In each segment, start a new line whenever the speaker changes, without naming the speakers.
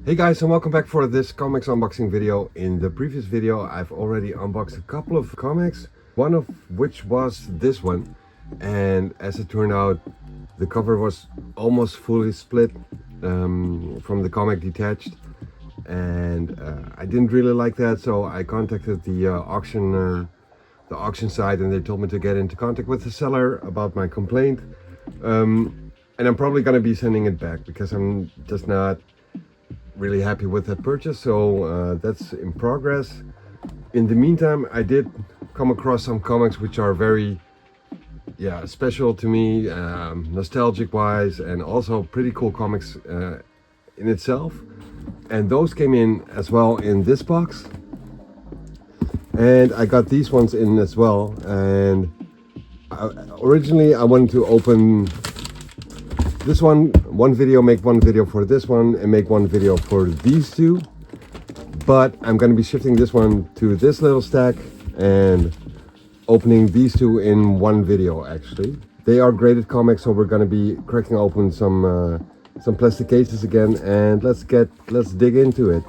Hey guys, and welcome back for this comics unboxing video. In the previous video I've already unboxed a couple of comics, one of which was this one, and as it turned out the cover was almost fully split from the comic detached, and I didn't really like that, so I contacted the auction site, and they told me to get into contact with the seller about my complaint, and I'm probably gonna be sending it back because I'm just not really happy with that purchase. So that's in progress. In the meantime, I did come across some comics which are very special to me, nostalgic wise, and also pretty cool comics in itself, and those came in as well in this box, and I got these ones in as well. And originally I wanted to open this one video, make one video for this one, and make one video for these two, but I'm going to be shifting this one to this little stack and opening these two in one video. Actually, they are graded comics, so we're going to be cracking open some plastic cases again, and let's dig into it.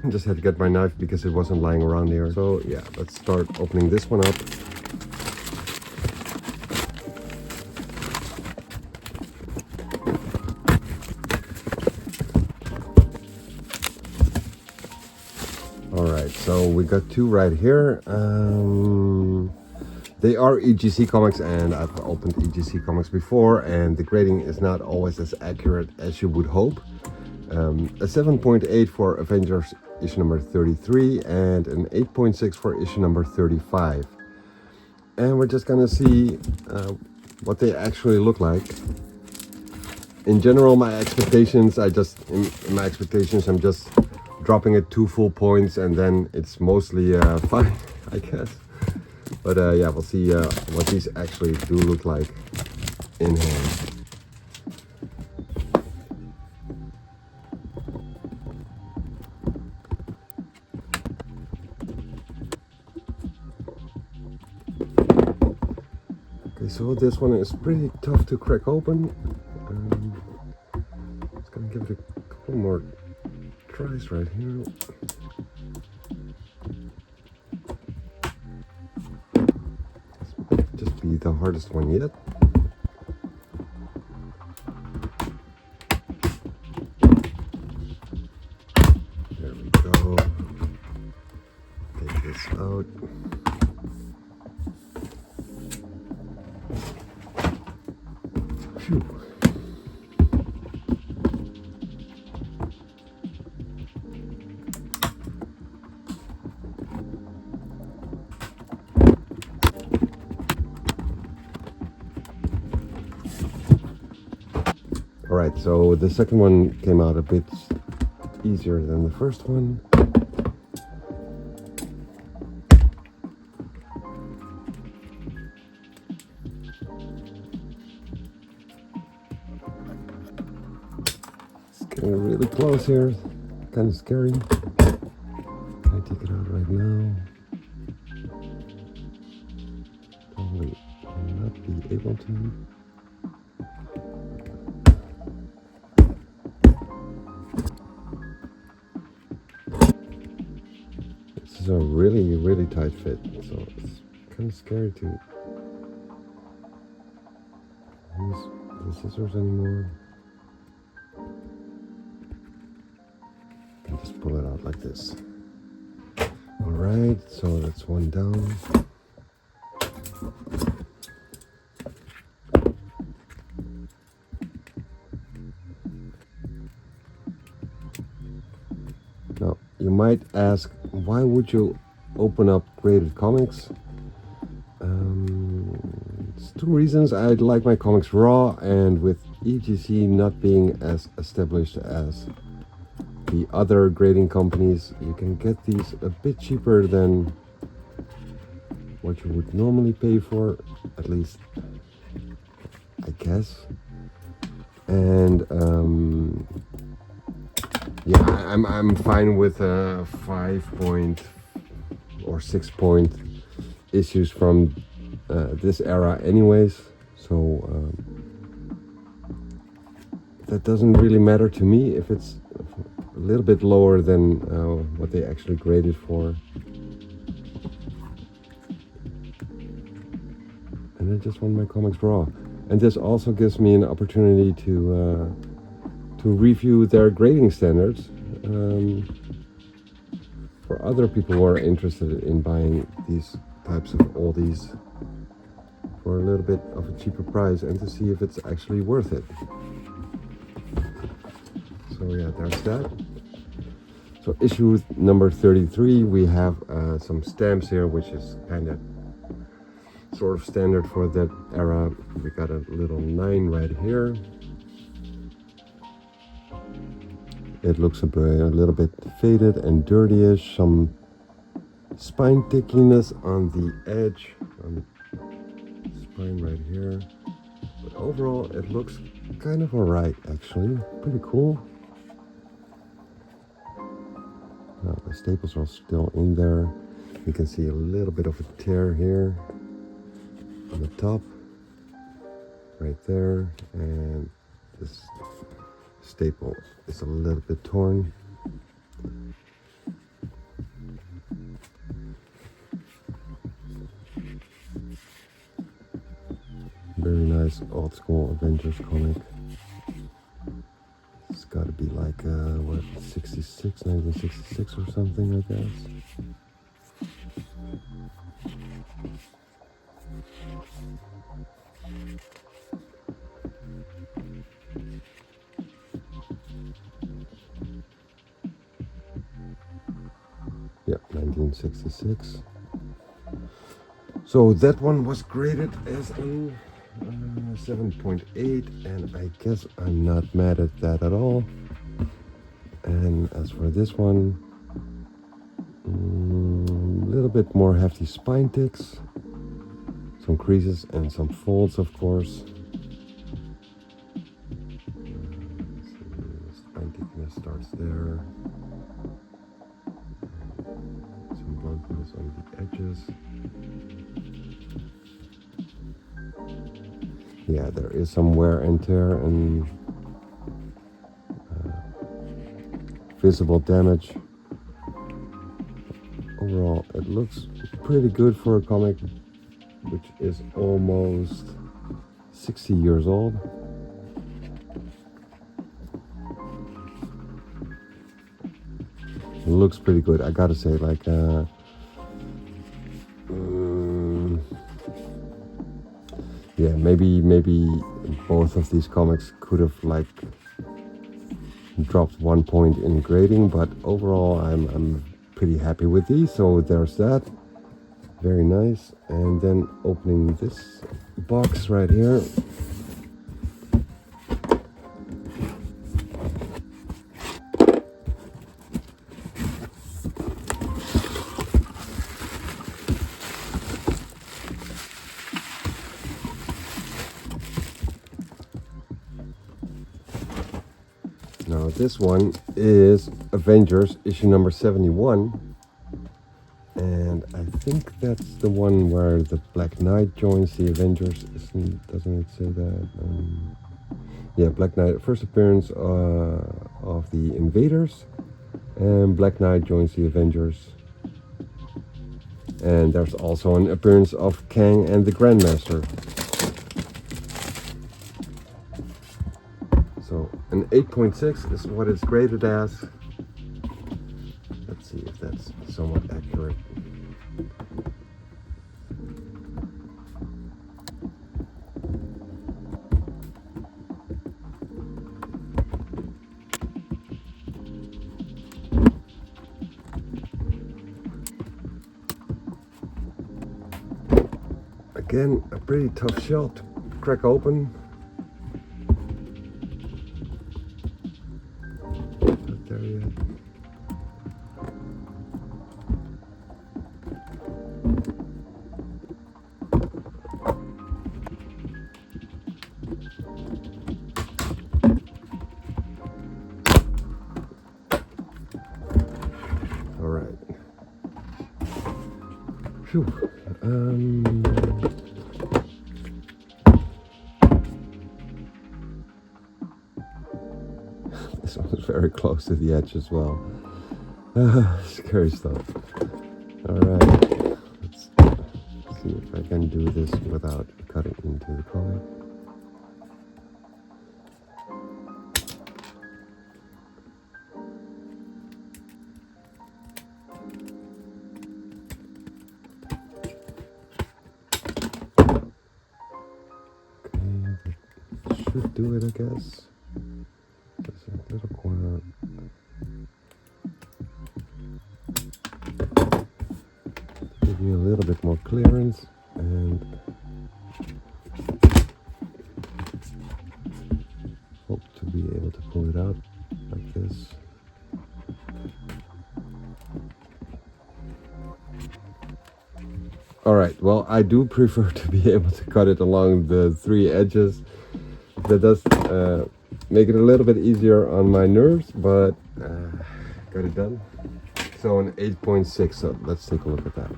I just had to get my knife because it wasn't lying around here. So yeah, let's start opening this one up. Alright, so we got two right here. They are EGC comics, and I've opened EGC comics before, and the grading is not always as accurate as you would hope. A 7.8 for Avengers issue number 33 and an 8.6 for issue number 35. And we're just gonna see what they actually look like. In general, my expectations, I'm just dropping it 2 full points, and then it's mostly fine, I guess. But yeah, we'll see what these actually do look like in hand. Okay, so this one is pretty tough to crack open. Just gonna give it a couple more tries right here. This might just be the hardest one yet. There we go. Take this out. Phew. Alright, so the second one came out a bit easier than the first one. It's getting really close here, kind of scary. Can I take it out right now? Probably not be able to. This is a really tight fit, so it's kind of scary to use the scissors anymore. I can just pull it out like this. Alright, so that's one down. Now, you might ask, why would you open up graded comics? It's 2 reasons. I like my comics raw, and with EGC not being as established as the other grading companies, you can get these a bit cheaper than what you would normally pay for, at least I guess. And yeah, I'm fine with 5-point or 6-point issues from this era anyways, so that doesn't really matter to me if it's little bit lower than what they actually graded for. And I just want my comics raw. And this also gives me an opportunity to review their grading standards for other people who are interested in buying these types of oldies for a little bit of a cheaper price, and to see if it's actually worth it. So yeah, there's that. So issue number 33, we have some stamps here, which is kind of sort of standard for that era. We got a little 9 right here. It looks a little bit faded and dirty-ish. Some spine thickiness on the edge, on the spine right here. But overall, it looks kind of alright, actually. Pretty cool. Now, the staples are still in there. You can see a little bit of a tear here on the top, right there, and this staple is a little bit torn. Very nice old school Avengers comic. It's got to be like what, 1966 or something, I guess. Yeah, 1966. So that one was graded as a 7.8, and I guess I'm not mad at that at all. And as for this one, a little bit more hefty spine ticks, some creases and some folds, of course. Spine thickness starts there. Some bluntness on the edges. Yeah, there is some wear and tear and visible damage. Overall, it looks pretty good for a comic which is almost 60 years old. It looks pretty good, I gotta say. Like, yeah, maybe both of these comics could have like dropped 1 point in grading, but overall I'm pretty happy with these. So there's that. Very nice. And then opening this box right here. Now this one is Avengers issue number 71, and I think that's the one where the Black Knight joins the Avengers. Doesn't it say that? Yeah, Black Knight, first appearance of the Invaders, and Black Knight joins the Avengers. And there's also an appearance of Kang and the Grandmaster. So an 8.6 is what it's graded as. Let's see if that's somewhat accurate. Again, a pretty tough shell to crack open. Not there yet. All right. Phew. This one's very close to the edge as well. Scary stuff. Alright, let's see if I can do this without cutting into the comic. Should do it, I guess. There's a little corner. Give me a little bit more clearance and hope to be able to pull it out like this. Alright, well, I do prefer to be able to cut it along the 3 edges. That does make it a little bit easier on my nerves, but got it done. So an 8.6, so let's take a look at that.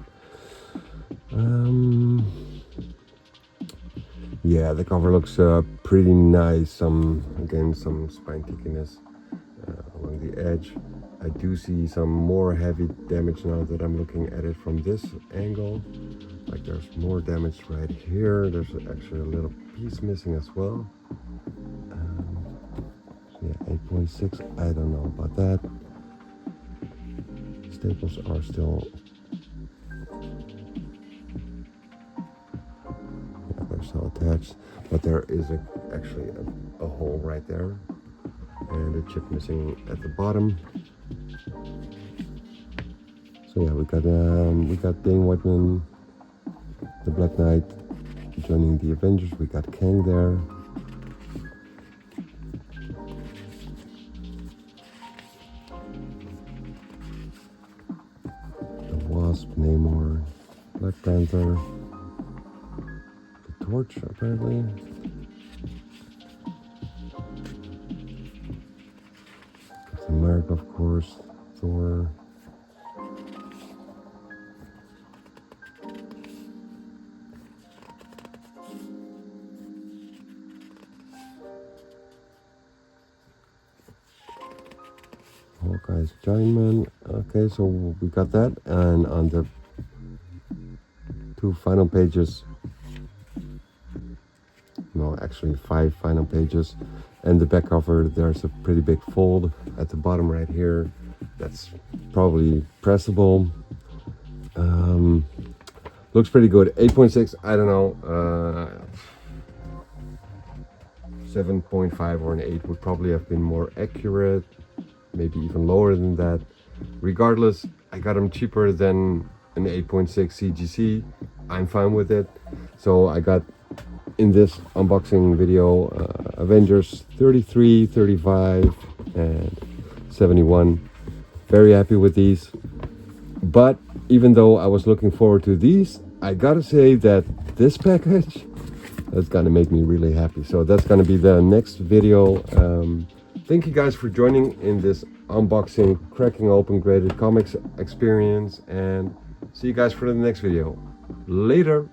Yeah, the cover looks pretty nice. Again, some spine thickness along the edge. I do see some more heavy damage now that I'm looking at it from this angle. Like there's more damage right here. There's actually a little piece missing as well. Yeah, 8.6, I don't know about that. Staples are still, yeah, they're still attached, but there is actually a hole right there, and a chip missing at the bottom. So yeah, we got Dane Whiteman, the Black Knight, joining the Avengers. We got Kang there. Wasp, Namor, Black Panther, the Torch apparently, Captain America of course, Thor, Hawkeye's Giant Man. Okay, so we got that, and on the 2 final pages, no, actually 5 final pages, and the back cover, there's a pretty big fold at the bottom right here. That's probably pressable. Looks pretty good. 8.6, I don't know. 7.5 or an 8 would probably have been more accurate. Maybe even lower than that. Regardless, I got them cheaper than an 8.6 CGC. I'm fine with it. So I got in this unboxing video Avengers 33, 35 and 71. Very happy with these. But even though I was looking forward to these, I gotta say that this package, that's gonna make me really happy. So that's gonna be the next video. Thank you guys for joining in this unboxing, cracking open graded comics experience, and see you guys for the next video. Later.